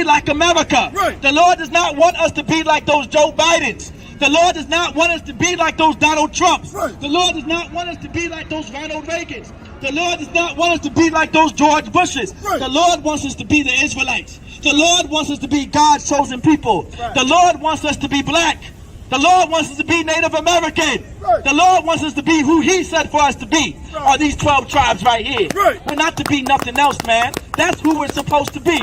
like America. Right. The Lord does not want us to be like those Joe Bidens. The Lord does not want us to be like those Donald Trumps. Right. The Lord does not want us to be like those Ronald Reagans. The Lord does not want us to be like those George Bushes. Right. The Lord wants us to be the Israelites. The Lord wants us to be God's chosen people. Right. The Lord wants us to be black. The Lord wants us to be Native American. Right. The Lord wants us to be who He said for us to be. Right. Are these 12 tribes right here. Right. We're not to be nothing else, man. That's who we're supposed to be.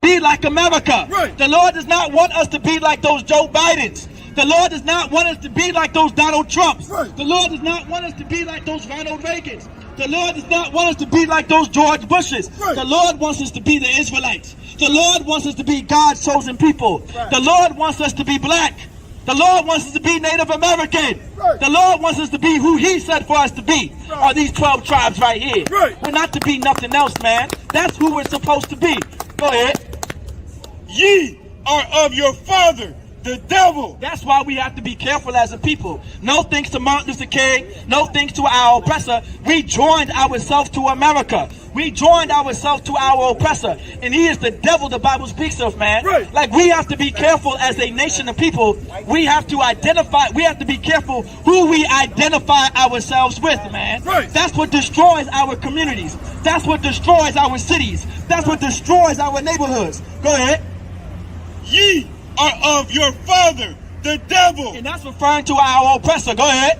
Be like America. Right. The Lord does not want us to be like those Joe Bidens. The Lord does not want us to be like those Donald Trumps. Right. The Lord does not want us to be like those Ronald Reagans. The Lord does not want us to be like those George Bushes. Right. The Lord wants us to be the Israelites. The Lord wants us to be God's chosen people. Right. The Lord wants us to be black. The Lord wants us to be Native American. Right. The Lord wants us to be who He said for us to be. Right. Are these 12 tribes right here. Right. We're not to be nothing else, man. That's who we're supposed to be. Go ahead. Ye are of your father, the devil. That's why we have to be careful as a people. No thanks to Martin Luther King, no thanks to our oppressor. We joined ourselves to America. We joined ourselves to our oppressor. And he is the devil the Bible speaks of, man. Right. Like, we have to be careful as a nation of people. We have to identify, we have to be careful who we identify ourselves with, man. Right. That's what destroys our communities. That's what destroys our cities. That's what destroys our neighborhoods. Go ahead. Ye are of your father, the devil, And that's referring to our oppressor. Go ahead.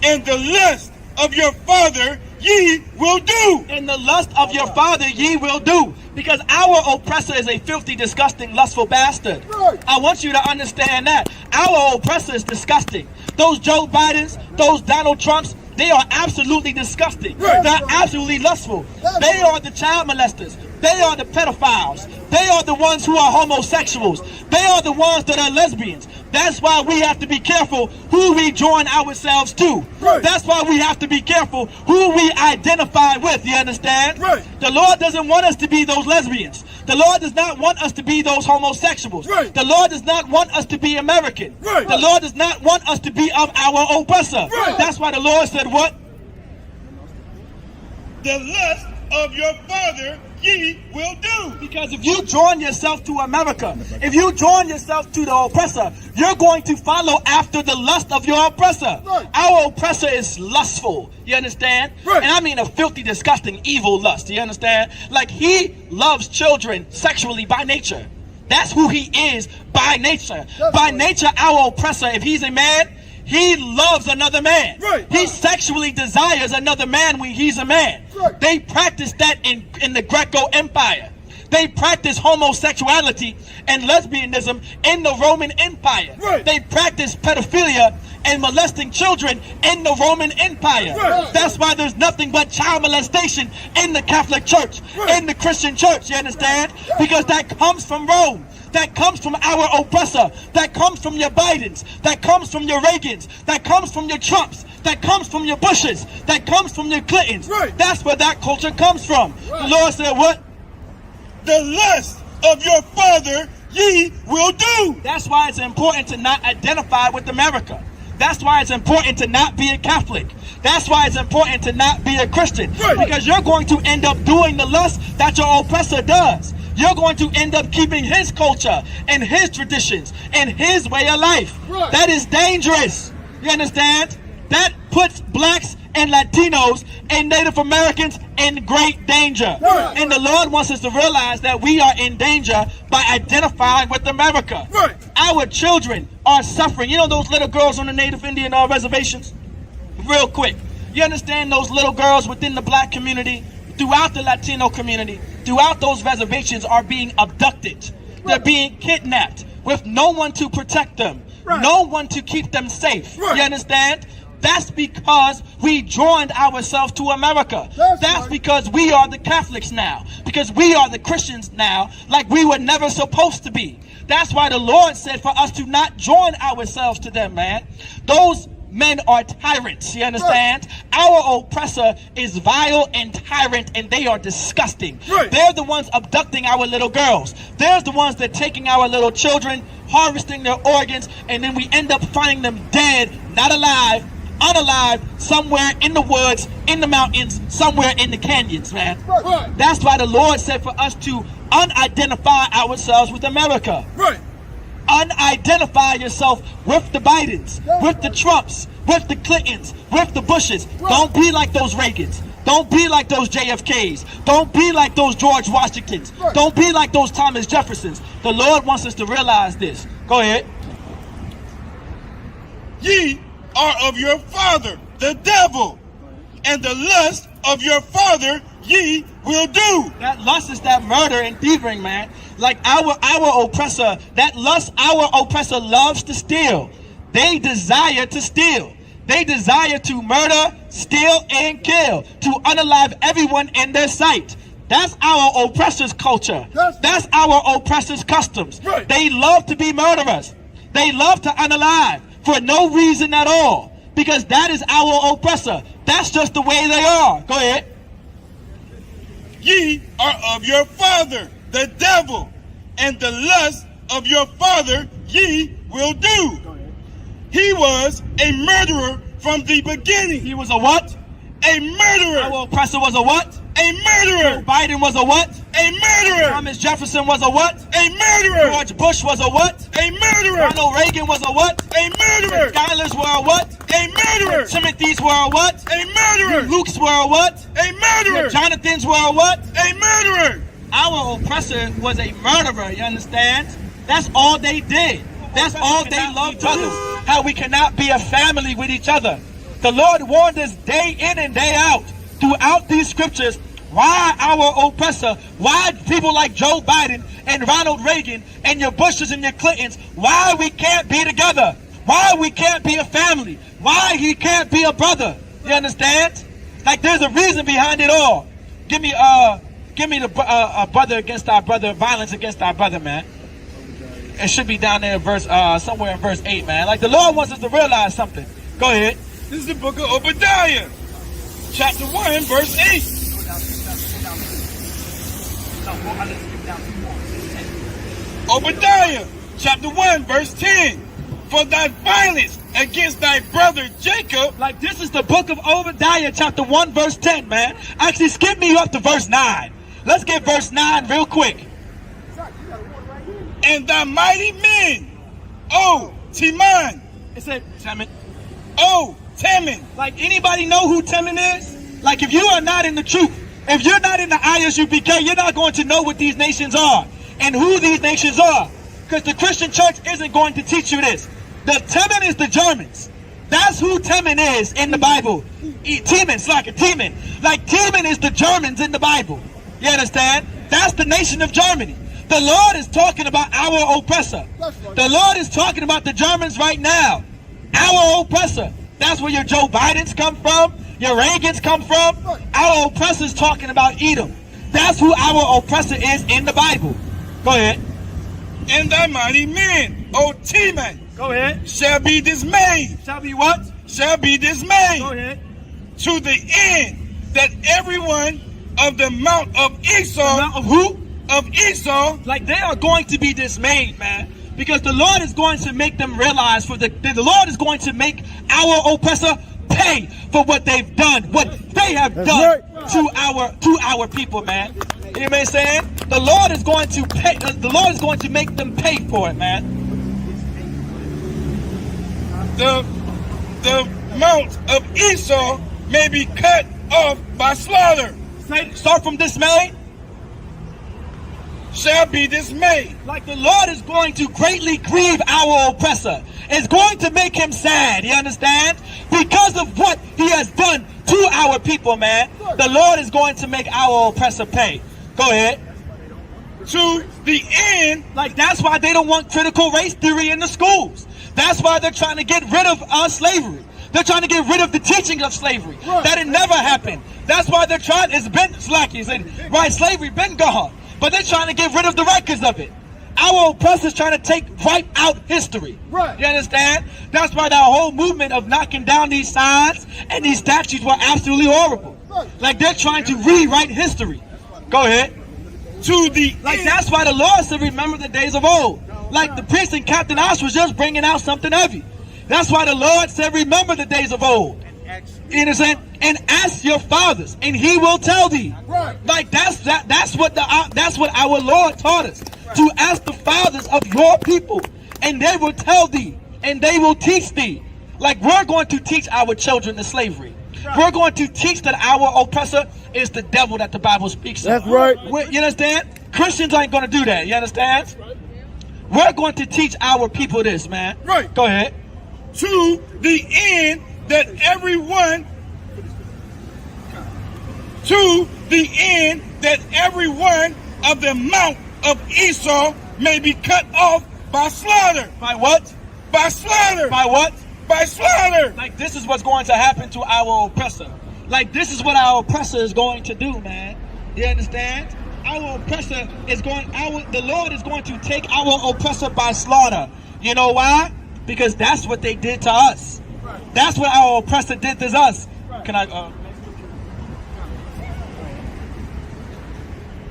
and the lust of your father ye will do. In the lust of your father ye will do. Because our oppressor is a filthy, disgusting, lustful bastard. Right. I want you to understand that. Our oppressor is disgusting. Those Joe Bidens, those Donald Trumps, they are absolutely disgusting. Right. They're absolutely lustful. They are the child molesters. They are the pedophiles. They are the ones who are homosexuals. They are the ones that are lesbians. That's why we have to be careful who we join ourselves to. Right. That's why we have to be careful who we identify with. You understand? Right. The Lord doesn't want us to be those lesbians. The Lord does not want us to be those homosexuals. Right. The Lord does not want us to be American. Right. The Lord does not want us to be of our oppressor. Right. That's why the Lord said what? The lust of your father ye will do. Because if you join yourself to America, if you join yourself to the oppressor, you're going to follow after the lust of your oppressor. Right. Our oppressor is lustful. You understand? Right. And I mean a filthy, disgusting, evil lust. You understand? Like, he loves children sexually by nature. That's who he is by nature. By nature, our oppressor, if he's a man, he loves another man. Right. He sexually desires another man when he's a man. Right. They practice that in the Greco Empire. They practice homosexuality and lesbianism in the Roman Empire. Right. They practice pedophilia and molesting children in the Roman Empire. Right. That's why there's nothing but child molestation in the Catholic Church, Right. in the Christian Church, you understand? Because that comes from Rome. That comes from our oppressor. That comes from your Bidens. That comes from your Reagans. That comes from your Trumps. That comes from your Bushes. That comes from your Clintons. Right. That's where that culture comes from. Right. The Lord said what? The lust of your father ye will do. That's why it's important to not identify with America. That's why it's important to not be a Catholic. That's why it's important to not be a Christian. Right. Because you're going to end up doing the lust that your oppressor does. You're going to end up keeping his culture and his traditions and his way of life. Right. That is dangerous. You understand? That puts blacks and Latinos and Native Americans in great danger. Right. And the Lord wants us to realize that we are in danger by identifying with America. Right. Our children are suffering. You know those little girls on the Native Indian reservations? Real quick. You understand those little girls within the black community, throughout the Latino community, throughout those reservations are being abducted. They're being kidnapped with no one to protect them. Right. No one to keep them safe. Right. You understand? That's because we joined ourselves to America. That's That's right. because we are the Catholics now. Because we are the Christians now, like we were never supposed to be. That's why the Lord said for us to not join ourselves to them, man. Those men are tyrants, you understand? Right. Our oppressor is vile and tyrant, and they are disgusting. Right. They're the ones abducting our little girls. They're the ones that taking our little children, harvesting their organs, and then we end up finding them dead, not alive, unalived somewhere in the woods, in the mountains, somewhere in the canyons, man. Right. That's why the Lord said for us to unidentify ourselves with America. Right. Unidentify yourself with the Bidens, with the Trumps, with the Clintons, with the Bushes. Don't be like those Reagans. Don't be like those JFKs. Don't be like those George Washingtons. Don't be like those Thomas Jeffersons. The Lord wants us to realize this. Go ahead. Ye are of your father, the devil, and the lust of your father ye will do. That lust is that murder and thievery, man. Like our oppressor, that lust our oppressor loves to steal. They desire to steal. They desire to murder, steal, and kill, to unalive everyone in their sight. That's our oppressor's culture. That's our oppressor's customs. Right. They love to be murderers. They love to unalive for no reason at all, because that is our oppressor. That's just the way they are. Go ahead. Ye are of your father, the devil, and the lust of your father ye will do. He was a murderer from the beginning. He was a what? A murderer. Our oppressor was a what? A murderer. Biden was a what? A murderer. Thomas Jefferson was a what? A murderer. George Bush was a what? A murderer. Ronald Reagan was a what? A murderer. Schylers were a what? A murderer. Timothy's were a what? A murderer. Luke's were a what? A murderer. Jonathans were a what? A murderer. Our oppressor was a murderer, you understand? That's all they did. That's all they loved to do. How we cannot be a family with each other. The Lord warned us day in and day out throughout these scriptures why our oppressor, why people like Joe Biden and Ronald Reagan and your Bushes and your Clintons, why we can't be together, why we can't be a family, why he can't be a brother. You understand? Like there's a reason behind it all. Give me the brother against our brother, violence against our brother, man. It should be down there in verse somewhere in verse 8, man. Like the Lord wants us to realize something. Go ahead. This is the book of Obadiah, chapter 1, verse 8. Obadiah, chapter 1, verse 10. For thy violence against thy brother Jacob. Like this is the book of Obadiah, chapter 1, verse 10, man. Actually, skip me up to verse 9. Let's get verse 9 real quick. And thy mighty men, O Teman. It said, Teman. O Teman. Like anybody know who Teman is? Like if you are not in the truth, if you're not in the ISUPK, you're not going to know what these nations are and who these nations are. Because the Christian church isn't going to teach you this. The Teman is the Germans. That's who Teman is in the Bible. Teman, like a Teman. Like Teman is the Germans in the Bible. You understand? That's the nation of Germany. The Lord is talking about our oppressor. The Lord is talking about the Germans right now. Our oppressor. That's where your Joe Bidens come from. Your Reagans come from. Our oppressor is talking about Edom. That's who our oppressor is in the Bible. Go ahead. And thy mighty men, O Teman, Go ahead. shall be dismayed. Shall be what? Shall be dismayed. Go ahead. To the end that everyone of the mount of Esau. The mount of who? Of Esau. Like they are going to be dismayed, man. Because the Lord is going to make them realize the Lord is going to make our oppressor pay for what they've done, what they have done to our people, man. You know what I'm saying? The Lord is going to pay. The Lord is going to make them pay for it, man. The mount of Esau may be cut off by slaughter. Start from dismay. Shall be dismayed. Like the Lord is going to greatly grieve our oppressor. It's going to make him sad, you understand? Because of what he has done to our people, man. The Lord is going to make our oppressor pay. Go ahead. To the end. Like that's why they don't want critical race theory in the schools. That's why they're trying to get rid of slavery. They're trying to get rid of the teaching of slavery. That it never happened. That's why they're trying, it's been, right, slavery been gone. But they're trying to get rid of the records of it. Our oppressors trying to wipe out history. Right. You understand? That's why that whole movement of knocking down these signs and these statues were absolutely horrible. Like they're trying to rewrite history. Go ahead. To the Like end. that's why the Lord said, remember the days of old. Like the priest and Captain Osh was just bringing out something heavy. That's why the Lord said, remember the days of old. You understand? And ask your fathers, and he will tell thee. Right. Like that's what our Lord taught us. Right. To ask the fathers of your people, and they will tell thee, and they will teach thee. Like we're going to teach our children the slavery. Right. We're going to teach that our oppressor is the devil that the Bible speaks of. That's right. You understand? Christians ain't going to do that. You understand? Right. We're going to teach our people this, man. Right. Go ahead. To the end that everyone of the mount of Esau may be cut off by slaughter. By what? By slaughter. By what? By slaughter. Like this is what's going to happen to our oppressor. Like this is what our oppressor is going to do, man. You understand? Our oppressor is the Lord is going to take our oppressor by slaughter. You know why? Because that's what they did to us. That's what our oppressor did to us. Can I?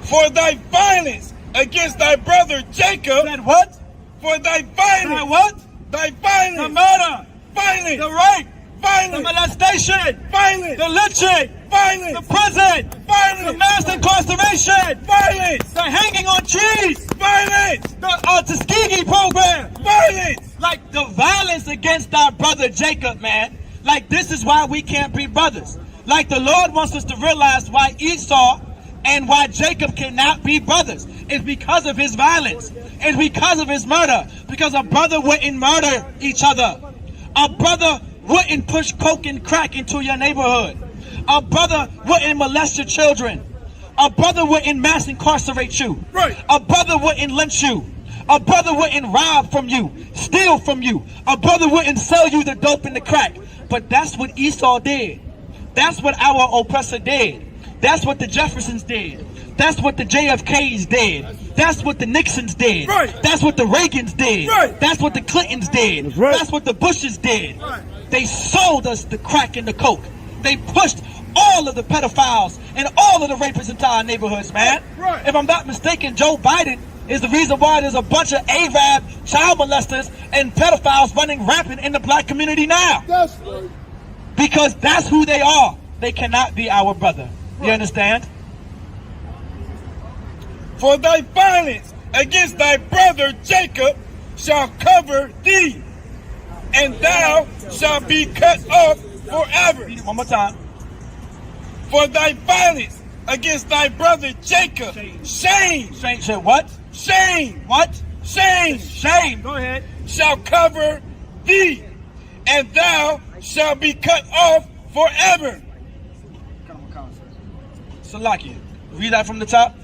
For thy violence against thy brother Jacob. Said what? For thy violence. Thy what? Thy violence. The murder. Violence. The rape. Violence. The molestation. Violence. The lynching. Violence. The prison. Violence. The mass incarceration. Violence. The hanging on trees. Violence. The Tuskegee program. Violence. Like the violence against our brother Jacob, man. Like this is why we can't be brothers. Like the Lord wants us to realize why Esau and why Jacob cannot be brothers. It's because of his violence. It's because of his murder. Because a brother wouldn't murder each other. A brother wouldn't push coke and crack into your neighborhood. A brother wouldn't molest your children. A brother wouldn't mass incarcerate you. Right. A brother wouldn't lynch you. A brother wouldn't rob from you, steal from you. A brother wouldn't sell you the dope and the crack. But that's what Esau did. That's what our oppressor did. That's what the Jeffersons did. That's what the JFKs did. That's what the Nixons did. Right. That's what the Reagans did. Right. That's what the Clintons did. That's right. That's what the Bushes did. Right. They sold us the crack and the coke. They pushed all of the pedophiles and all of the rapists into our neighborhoods, man. Right. If I'm not mistaken, Joe Biden is the reason why there's a bunch of Arab child molesters and pedophiles running rampant in the black community now. That's right. Because that's who they are. They cannot be our brother. You understand? For thy violence against thy brother Jacob shall cover thee, and thou shalt be cut off forever. Read it one more time. For thy violence against thy brother Jacob, shame. Shame. Say what? Shame. What? Shame. Shame. Go ahead. Shall cover thee, and thou shalt be cut off forever. Salakia. Read that from the top.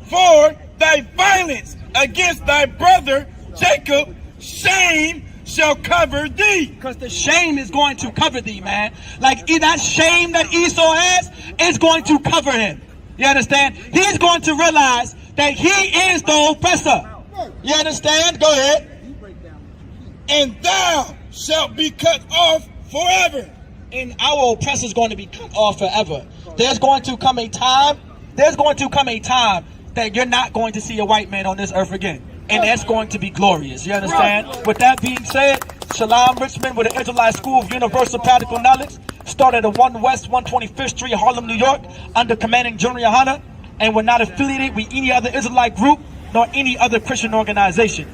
For thy violence against thy brother Jacob, shame shall cover thee. Because the shame is going to cover thee, man. Like that shame that Esau has is going to cover him. You understand? He's going to realize that he is the oppressor. You understand? Go ahead. And thou shalt be cut off forever. And our oppressor is going to be cut off forever. There's going to come a time that you're not going to see a white man on this earth again. And that's going to be glorious. You understand? With that being said, Shalom Richmond with the Israelite School of Universal Practical Knowledge started at 1 West 125th Street, Harlem, New York, under commanding General Yohana, and we're not affiliated with any other Israelite group nor any other Christian organization.